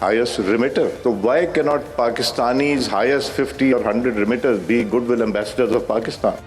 highest remitter? So why cannot Pakistanis highest 50 or 100 remitters be goodwill ambassadors of Pakistan?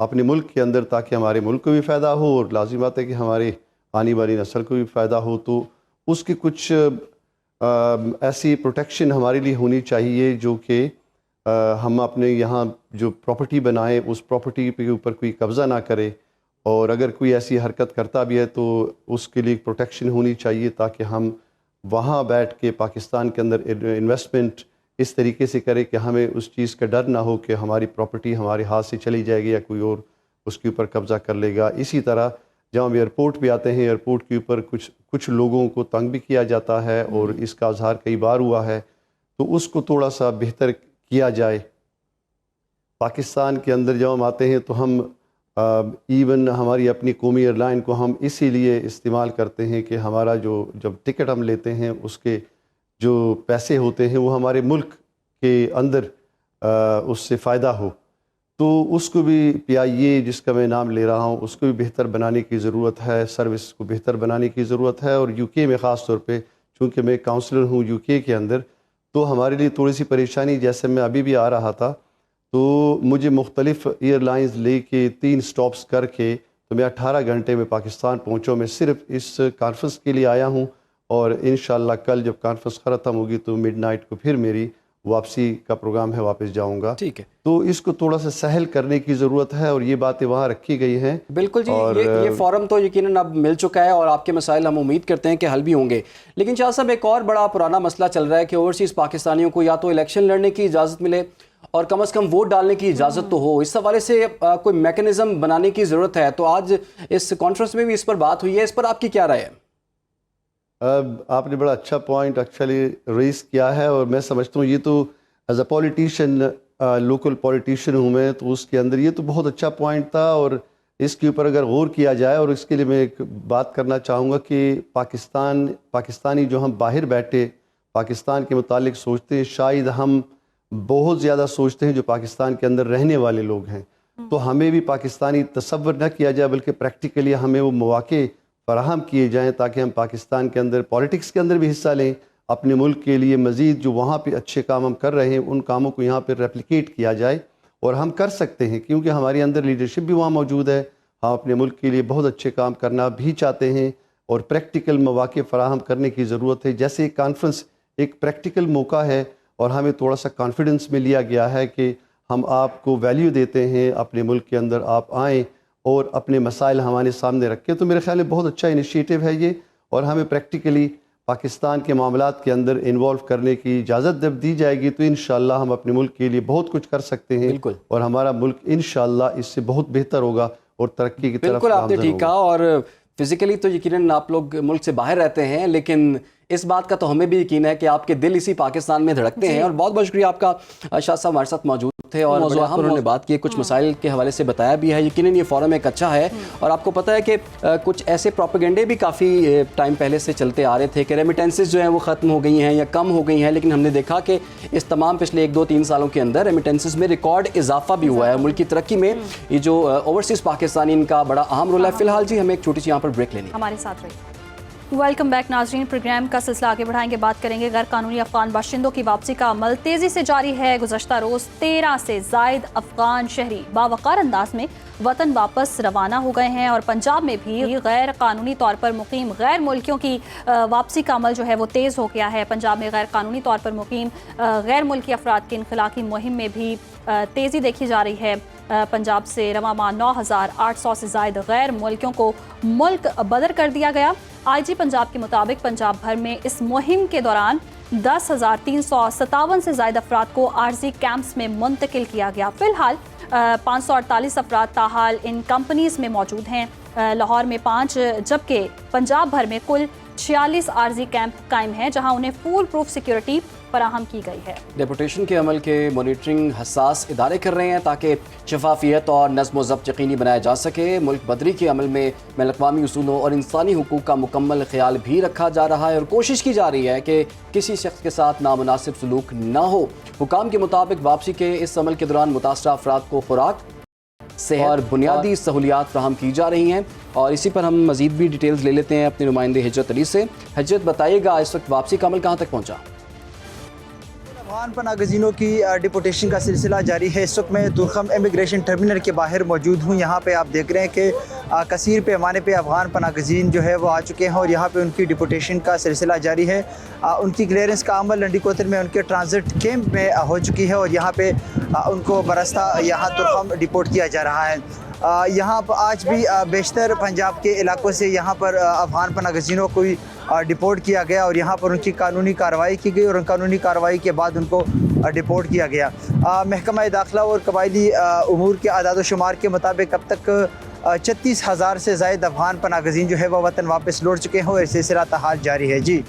اپنے ملک کے اندر تاکہ ہمارے ملک کو بھی فائدہ ہو اور لازم بات ہے کہ ہمارے آنے والی نسل کو بھی فائدہ ہو، تو اس کی کچھ ایسی پروٹیکشن ہمارے لیے ہونی چاہیے جو کہ ہم اپنے یہاں جو پراپرٹی بنائیں اس پراپرٹی کے اوپر کوئی قبضہ نہ کرے، اور اگر کوئی ایسی حرکت کرتا بھی ہے تو اس کے لیے پروٹیکشن ہونی چاہیے تاکہ ہم وہاں بیٹھ کے پاکستان کے اندر انویسٹمنٹ اس طریقے سے کرے کہ ہمیں اس چیز کا ڈر نہ ہو کہ ہماری پراپرٹی ہمارے ہاتھ سے چلی جائے گی یا کوئی اور اس کے اوپر قبضہ کر لے گا۔ اسی طرح جب ہم ایئرپورٹ پہ آتے ہیں، ایئرپورٹ کے اوپر کچھ لوگوں کو تنگ بھی کیا جاتا ہے اور اس کا اظہار کئی بار ہوا ہے، تو اس کو تھوڑا سا بہتر کیا جائے۔ پاکستان کے اندر جب ہم آتے ہیں تو ہم ایون ہماری اپنی قومی ایئر لائن کو ہم اسی لیے استعمال کرتے ہیں کہ ہمارا جب ٹکٹ ہم لیتے ہیں اس کے جو پیسے ہوتے ہیں وہ ہمارے ملک کے اندر اس سے فائدہ ہو، تو اس کو بھی PIA جس کا میں نام لے رہا ہوں اس کو بھی بہتر بنانے کی ضرورت ہے، سروس کو بہتر بنانے کی ضرورت ہے۔ اور UK میں خاص طور پہ چونکہ میں کاؤنسلر ہوں UK کے اندر، تو ہمارے لیے تھوڑی سی پریشانی، جیسے میں ابھی بھی آ رہا تھا تو مجھے مختلف ایئر لائنز لے کے 3 سٹاپس کر کے تو میں 18 گھنٹے میں پاکستان پہنچا۔ میں صرف اس کانفرنس کے لیے آیا ہوں، اور انشاءاللہ کل جب کانفرنس ختم ہوگی تو مڈ نائٹ کو پھر میری واپسی کا پروگرام ہے، واپس جاؤں گا۔ ٹھیک ہے، تو اس کو تھوڑا سا سہل کرنے کی ضرورت ہے، اور یہ باتیں وہاں رکھی گئی ہیں۔ بالکل جی، یہ فورم تو یقیناً اب مل چکا ہے اور آپ کے مسائل ہم امید کرتے ہیں کہ حل بھی ہوں گے، لیکن شاہ صاحب ایک اور بڑا پرانا مسئلہ چل رہا ہے کہ اوورسیز پاکستانیوں کو یا تو الیکشن لڑنے کی اجازت ملے اور کم از کم ووٹ ڈالنے کی اجازت تو ہو۔ اس حوالے سے کوئی میکنزم بنانے کی ضرورت ہے، تو آج اس کانفرنس میں بھی اس پر بات ہوئی ہے، اس پر آپ کی کیا رائے ہے؟ آپ نے بڑا اچھا پوائنٹ ایکچولی ریز کیا ہے، اور میں سمجھتا ہوں یہ تو as a politician, local politician ہوں میں، تو اس کے اندر یہ تو بہت اچھا پوائنٹ تھا، اور اس کے اوپر اگر غور کیا جائے، اور اس کے لیے میں ایک بات کرنا چاہوں گا کہ پاکستانی جو ہم باہر بیٹھے پاکستان کے متعلق سوچتے ہیں، شاید ہم بہت زیادہ سوچتے ہیں جو پاکستان کے اندر رہنے والے لوگ ہیں، تو ہمیں بھی پاکستانی تصور نہ کیا جائے بلکہ پریکٹیکلی ہمیں وہ مواقع فراہم کیے جائیں تاکہ ہم پاکستان کے اندر پولیٹکس کے اندر بھی حصہ لیں، اپنے ملک کے لیے مزید جو وہاں پہ اچھے کام ہم کر رہے ہیں ان کاموں کو یہاں پہ ریپلیکیٹ کیا جائے، اور ہم کر سکتے ہیں کیونکہ ہمارے اندر لیڈرشپ بھی وہاں موجود ہے، ہم اپنے ملک کے لیے بہت اچھے کام کرنا بھی چاہتے ہیں، اور پریکٹیکل مواقع فراہم کرنے کی ضرورت ہے۔ جیسے ایک کانفرنس ایک پریکٹیکل موقع ہے، اور ہمیں تھوڑا سا کانفیڈنس میں لیا گیا ہے کہ ہم آپ کو ویلیو دیتے ہیں، اپنے ملک کے اندر آپ آئیں اور اپنے مسائل ہمارے سامنے رکھیں، تو میرے خیال میں بہت اچھا انیشیٹو ہے یہ، اور ہمیں پریکٹیکلی پاکستان کے معاملات کے اندر انوالو کرنے کی اجازت جب دی جائے گی تو انشاءاللہ ہم اپنے ملک کے لیے بہت کچھ کر سکتے ہیں، بالکل، اور ہمارا ملک انشاءاللہ اس سے بہت بہتر ہوگا اور ترقی کی طرف بالکل آپ نے ٹھیک کہا۔ اور فزیکلی تو یقیناً آپ لوگ ملک سے باہر رہتے ہیں، لیکن اس بات کا تو ہمیں بھی یقین ہے کہ آپ کے دل اسی پاکستان میں دھڑکتے ہیں، اور بہت بہت شکریہ آپ کا شاہ صاحب ہمارے ساتھ موجود تھے، اور موضوعات پر انہوں نے بات کی، کچھ مسائل کے حوالے سے بتایا بھی ہے۔ یقیناً یہ فورم ایک اچھا ہے، اور آپ کو پتہ ہے کہ کچھ ایسے پروپیگنڈے بھی کافی ٹائم پہلے سے چلتے آ رہے تھے کہ ریمیٹنسز جو ہیں وہ ختم ہو گئی ہیں یا کم ہو گئی ہیں، لیکن ہم نے دیکھا کہ اس تمام پچھلے 1-2-3 سالوں کے اندر ریمیٹنسز میں ریکارڈ اضافہ بھی ہوا ہے۔ ملک کی ترقی میں یہ جو اوورسیز پاکستانی ان کا بڑا اہم رول ہے۔ فی الحال جی ہمیں ایک چھوٹی سی یہاں پر بریک لینی ہے، ہمارے ساتھ رہیے۔ ویلکم بیک ناظرین، پروگرام کا سلسلہ آگے بڑھائیں گے، بات کریں گے غیر قانونی افغان باشندوں کی واپسی کا عمل تیزی سے جاری ہے۔ گزشتہ روز 13 سے زائد افغان شہری باوقار انداز میں وطن واپس روانہ ہو گئے ہیں، اور پنجاب میں بھی غیر قانونی طور پر مقیم غیر ملکیوں کی واپسی کا عمل جو ہے وہ تیز ہو گیا ہے۔ پنجاب میں غیر قانونی طور پر مقیم غیر ملکی افراد کی انخلاء کی مہم میں بھی تیزی دیکھی جا رہی ہے۔ پنجاب سے رواں ماہ 9,800 سے زائد غیر ملکیوں کو ملک بدر کر دیا گیا۔ IG پنجاب کے مطابق پنجاب بھر میں اس مہم کے دوران 10,357 سے زائد افراد کو عارضی کیمپس میں منتقل کیا گیا۔ فی الحال 548 افراد تاحال ان کمپنیز میں موجود ہیں، لاہور میں 5، جبکہ پنجاب بھر میں کل 46 عارضی کیمپ قائم ہیں جہاں انہیں فول پروف سیکیورٹی فراہم کی گئی ہے۔ ڈیپوٹیشن کے عمل کے مانیٹرنگ حساس ادارے کر رہے ہیں تاکہ شفافیت اور نظم و ضبط یقینی بنایا جا سکے۔ ملک بدری کے عمل میں بین الاقوامی اصولوں اور انسانی حقوق کا مکمل خیال بھی رکھا جا رہا ہے، اور کوشش کی جا رہی ہے کہ کسی شخص کے ساتھ نامناسب سلوک نہ ہو۔ حکام کے مطابق واپسی کے اس عمل کے دوران متاثرہ افراد کو خوراک، صحت اور بنیادی سہولیات فراہم کی جا رہی ہیں، اور اسی پر ہم مزید بھی ڈیٹیلز لے لیتے ہیں اپنے نمائندے ہجرت علی سے۔ ہجرت، بتائیے گا اس وقت واپسی کا عمل کہاں تک پہنچا؟ افغان پناہ گزینوں کی ڈپورٹیشن کا سلسلہ جاری ہے. اس وقت میں تورخم امیگریشن ٹرمینل کے باہر موجود ہوں. یہاں پہ آپ دیکھ رہے ہیں کہ کثیر پیمانے پہ افغان پناہ گزین جو ہے وہ آ چکے ہیں اور یہاں پہ ان کی ڈپورٹیشن کا سلسلہ جاری ہے. ان کی کلیئرنس کا عمل لنڈی کوتل میں ان کے ٹرانزٹ کیمپ میں ہو چکی ہے اور یہاں پہ ان کو برستہ یہاں تورخم ڈپورٹ کیا جا رہا ہے. یہاں پر آج بھی بیشتر پنجاب کے علاقوں سے یہاں پر افغان پناہ گزینوں کو ڈپورٹ کیا گیا اور یہاں پر ان کی قانونی کارروائی کی گئی اور ان قانونی کارروائی کے بعد ان کو ڈپورٹ کیا گیا. محکمہ داخلہ اور قبائلی امور کے اعداد و شمار کے مطابق اب تک 36,000 سے زائد افغان پناہ گزین جو ہے وہ وطن واپس لوٹ چکے ہیں اور یہ سلسلہ تاحال جاری ہے. جی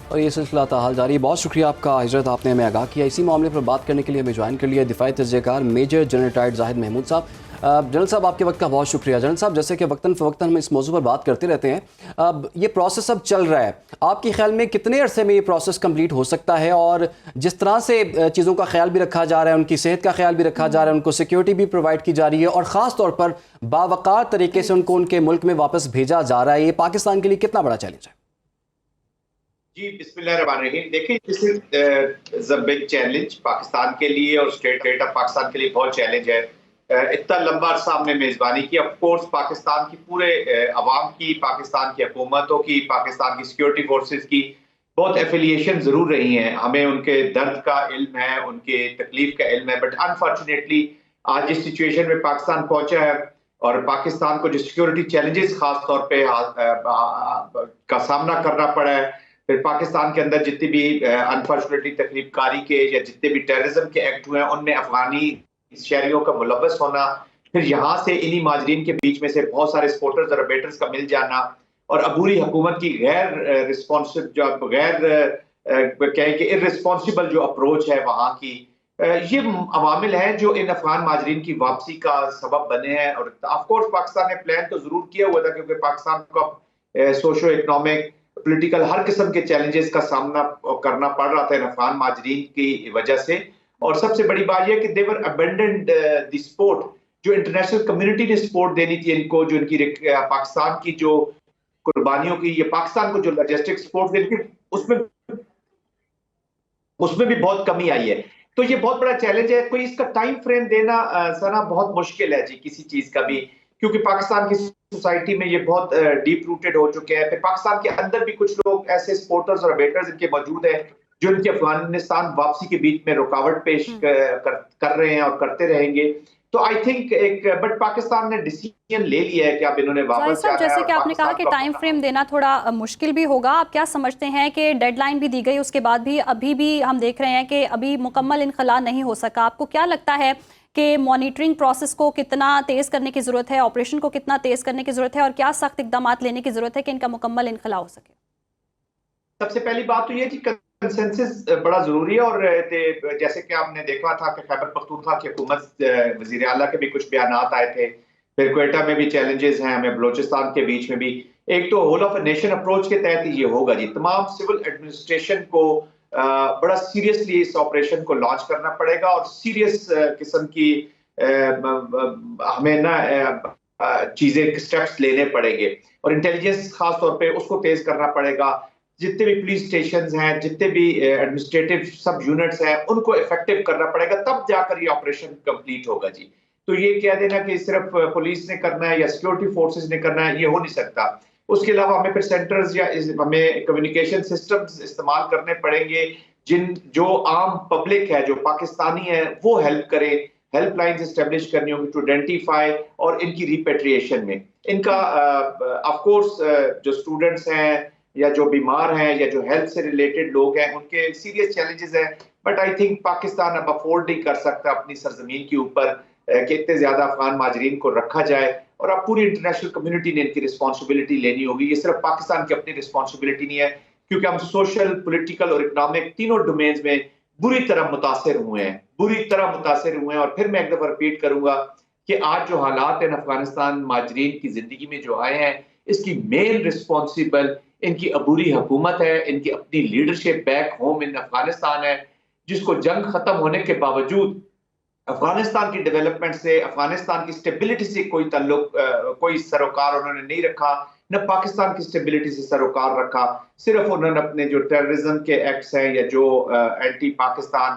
اور یہ سلسلہ تاحال جاری ہے. بہت شکریہ آپ کا حضرت, آپ نے ہمیں آگاہ کیا. اسی معاملے پر بات کرنے کے لیے ہمیں جوائن کر لیا دفاعی تجزیہ کار میجر جنرل ریٹائرڈ زاہد محمود صاحب. جنرل صاحب آپ کے وقت کا بہت شکریہ. جنرل صاحب جیسے کہ وقتاً فوقتاً ہم اس موضوع پر بات کرتے رہتے ہیں, اب یہ پروسیس اب چل رہا ہے, آپ کے خیال میں کتنے عرصے میں یہ پروسیس کمپلیٹ ہو سکتا ہے؟ اور جس طرح سے چیزوں کا خیال بھی رکھا جا رہا ہے, ان کی صحت کا خیال بھی رکھا جا رہا ہے, ان کو سیکیورٹی بھی پرووائڈ کی جا رہی ہے اور خاص طور پر باوقار طریقے سے ان کو ان کے ملک میں واپس بھیجا جا رہا ہے, یہ پاکستان کے لیے کتنا بڑا چیلنج ہے؟ جی بسم اللہ الرحمن الرحیم. دیکھیں دس از اے بگ چیلنج پاکستان کے لیے اور اسٹیٹ آف پاکستان کے لیے بہت چیلنج ہے. اتنا لمبا عرصہ ہم نے میزبانی کی. آف کورس پاکستان کی پورے عوام کی, پاکستان کی حکومتوں کی, پاکستان کی سیکیورٹی فورسز کی بہت ایفیلیشن ضرور رہی ہیں. ہمیں ان کے درد کا علم ہے, ان کے تکلیف کا علم ہے, بٹ انفارچونیٹلی آج جس سچویشن میں پاکستان پہنچا ہے اور پاکستان کو جو سیکیورٹی چیلنجز خاص طور پہ کا سامنا کرنا پڑا ہے, پھر پاکستان کے اندر جتنی بھی انفارچونیٹلی تکلیف کاری کے یا جتنے بھی ٹیررزم کے ایکٹ ہوئے ہیں ان میں افغانی شہریوں کا ملوث ہونا, پھر یہاں سے انہی مہاجرین کے بیچ میں سے بہت سارے سپورٹرز اور ابیٹرز کا مل جانا اور عبوری حکومت کی غیر کہیں کہ ارسپانسبل جو اپروچ ہے وہاں کی, یہ عوامل ہیں جو ان افغان مہاجرین کی واپسی کا سبب بنے ہیں. اور آف کورس پاکستان نے پلان تو ضرور کیا ہوا تھا کیونکہ پاکستان کو سوشو اکنامک پولیٹیکل ہر قسم کے چیلنجز کا سامنا کرنا پڑ رہا تھا ان افغان مہاجرین کی وجہ سے. اور سب سے بڑی بات یہ کہ they were abandoned the sport, جو انٹرنیشنل کمیونٹی نے سپورٹ دینی تھی ان کو, جو ان کی پاکستان کی جو قربانیوں کی, یہ پاکستان کو جو لاجسٹک سپورٹ دینی تھی اس میں بھی بہت کمی آئی ہے. تو یہ بہت بڑا چیلنج ہے. کوئی اس کا ٹائم فریم دینا سنا بہت مشکل ہے جی کسی چیز کا بھی, کیونکہ پاکستان کی سوسائٹی میں یہ بہت ڈیپ روٹڈ ہو چکے ہیں. پھر پاکستان کے اندر بھی کچھ لوگ ایسے سپورٹرز اور بیٹرز ان کے موجود ہیں جو ان کی افغانستان واپسی کے بیچ میں رکاوٹ پیش کر رہے ہیں اور کرتے رہیں گے. تو آئی تھنک بٹ پاکستان نے ڈیسیژن لے لیا ہے کہ اب انہوں نے واپس جانا ہے. جیسے کہ آپ نے کہا کہ ٹائم فریم دینا تھوڑا مشکل بھی ہوگا, آپ کیا سمجھتے ہیں کہ ڈیڈ لائن بھی دی گئی, اس کے بعد بھی ابھی بھی ہم دیکھ رہے ہیں کہ ابھی مکمل انخلا نہیں ہو سکا. آپ کو کیا لگتا ہے کہ مانیٹرنگ پروسیس کو کتنا تیز کرنے کی ضرورت ہے, آپریشن کو کتنا تیز کرنے کی ضرورت ہے اور کیا سخت اقدامات لینے کی ضرورت ہے کہ ان کا مکمل انخلا ہو سکے؟ سب سے پہلی بات تو یہ کہ کنسنسس بڑا ضروری ہے. اور جیسے کہ آپ نے دیکھا تھا کہ خیبر پختونخوا کی حکومت وزیر اعلیٰ کے بھی کچھ بیانات آئے تھے, پھر کوئٹہ میں بھی چیلنجز ہیں, ہمیں بلوچستان کے بیچ میں بھی. ایک تو whole of a nation approach کے تحت یہ ہوگا جی, تمام سول ایڈمنسٹریشن کو بڑا سیریسلی اس آپریشن کو لانچ کرنا پڑے گا اور سیریس قسم کی ہمیں نا چیزیں اسٹیپس لینے پڑیں گے اور انٹیلیجنس خاص طور پہ اس کو تیز کرنا پڑے گا. جتنے بھی پولیس اسٹیشنز ہیں, جتنے بھی ایڈمنسٹریٹو سب یونٹس ہیں, ان کو افیکٹو کرنا پڑے گا, تب جا کر یہ آپریشن کمپلیٹ ہوگا جی. تو یہ کہہ دینا کہ صرف پولیس نے کرنا ہے یا سیکورٹی فورسز نے کرنا ہے, یہ ہو نہیں سکتا. اس کے علاوہ ہمیں پھر سینٹرز یا ہمیں کمیونیکیشن سسٹمز استعمال کرنے پڑیں گے جو عام پبلک ہے, جو پاکستانی ہے, وہ ہیلپ کرے. ہیلپ لائنز اسٹیبلش کرنی ہوگی ٹو آئیڈینٹیفائی اور ان کی ریپیٹریشن میں. ان کا آف کورس جو اسٹوڈنٹس ہیں یا جو بیمار ہیں یا جو ہیلتھ سے ریلیٹڈ لوگ ہیں, ان کے سیریس چیلنجز ہیں. بٹ آئی تھنک پاکستان اب افورڈ نہیں کر سکتا اپنی سرزمین کے اوپر کہ اتنے زیادہ افغان مہاجرین کو رکھا جائے, اور اب پوری انٹرنیشنل کمیونٹی نے ان کی رسپانسبلٹی لینی ہوگی. یہ صرف پاکستان کی اپنی رسپانسبلٹی نہیں ہے, کیونکہ ہم سوشل, پولیٹیکل اور اکنامک تینوں ڈومینز میں بری طرح متاثر ہوئے ہیں. اور پھر میں ایک دفعہ ریپیٹ کروں گا کہ آج جو حالات ہیں افغانستان مہاجرین کی زندگی میں جو آئے ہیں, اس کی مین رسپانسبل ان کی عبوری حکومت ہے, ان کی اپنی لیڈرشپ بیک ہوم ان افغانستان ہے, جس کو جنگ ختم ہونے کے باوجود افغانستان کی ڈیولپمنٹ سے, افغانستان کی سٹیبلٹی سے کوئی تعلق, کوئی سروکار انہوں نے نہیں رکھا, نہ پاکستان کی سٹیبلٹی سے سروکار رکھا. صرف انہوں نے اپنے جو ٹیررزم کے ایکٹس ہیں یا جو اینٹی پاکستان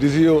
DCO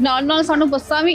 ਨਾਲ ਸਾਨੂੰ ਬੱਸਾਂ ਵੀ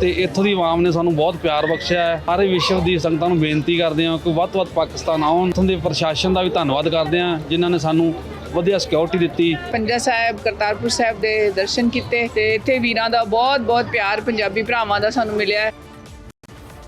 ਤੇ ਇੱਥੋਂ ਦੀ ਆਵਾਮ ਨੇ ਸਾਨੂੰ ਬਹੁਤ ਪਿਆਰ ਬਖਸ਼ਿਆ ਹੈ। ਸਾਰੇ ਵਿਸ਼ਵ ਦੀ ਸੰਗਤਾਂ ਨੂੰ ਬੇਨਤੀ ਕਰਦੇ ਹਾਂ ਕਿ ਵੱਧ ਤੋਂ ਵੱਧ ਪਾਕਿਸਤਾਨ ਆਉਣ। ਇੱਥੋਂ ਦੇ ਪ੍ਰਸ਼ਾਸਨ ਦਾ ਵੀ ਧੰਨਵਾਦ ਕਰਦੇ ਹਾਂ ਜਿਨ੍ਹਾਂ ਨੇ ਸਾਨੂੰ ਵਧੀਆ ਸਿਕਿਉਰਿਟੀ ਦਿੱਤੀ। ਪੰਜਾ ਸਾਹਿਬ ਕਰਤਾਰਪੁਰ ਸਾਹਿਬ ਦੇ ਦਰਸ਼ਨ ਕੀਤੇ ਤੇ ਇੱਥੇ ਵੀਰਾਂ ਦਾ ਬਹੁਤ ਪਿਆਰ ਪੰਜਾਬੀ ਭਰਾਵਾਂ ਦਾ ਸਾਨੂੰ ਮਿਲਿਆ ਹੈ।